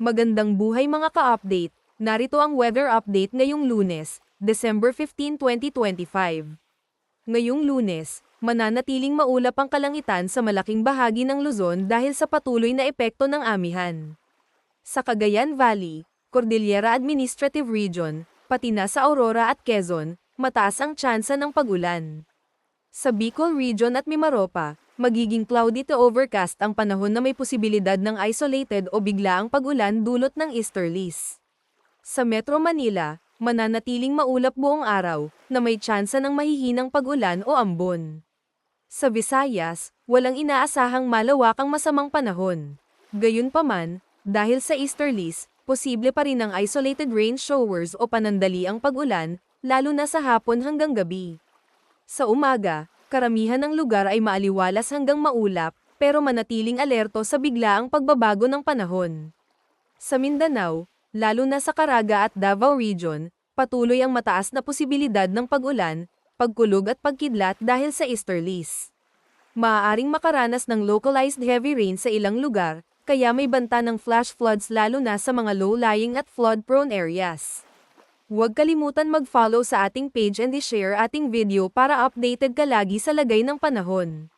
Magandang buhay mga ka-update, narito ang weather update ngayong Lunes, December 15, 2025. Ngayong Lunes, mananatiling maulap ang kalangitan sa malaking bahagi ng Luzon dahil sa patuloy na epekto ng amihan. Sa Cagayan Valley, Cordillera Administrative Region, pati na sa Aurora at Quezon, mataas ang tsansa ng pag-ulan. Sa Bicol Region at Mimaropa, magiging cloudy to overcast ang panahon na may posibilidad ng isolated o biglaang pag-ulan dulot ng easterlies. Sa Metro Manila, mananatiling maulap buong araw, na may tsansa ng mahihinang pag-ulan o ambon. Sa Visayas, walang inaasahang malawakang masamang panahon. Gayunpaman, dahil sa easterlies, posible pa rin ang isolated rain showers o panandaliang pag-ulan, lalo na sa hapon hanggang gabi. Sa umaga, karamihan ng lugar ay maaliwalas hanggang maulap, pero manatiling alerto sa biglaang pagbabago ng panahon. Sa Mindanao, lalo na sa Caraga at Davao Region, patuloy ang mataas na posibilidad ng pag-ulan, pagkulog at pagkidlat dahil sa easterlies. Maaaring makaranas ng localized heavy rain sa ilang lugar, kaya may banta ng flash floods lalo na sa mga low-lying at flood-prone areas. Huwag kalimutan mag-follow sa ating page and i-share ating video para updated ka lagi sa lagay ng panahon.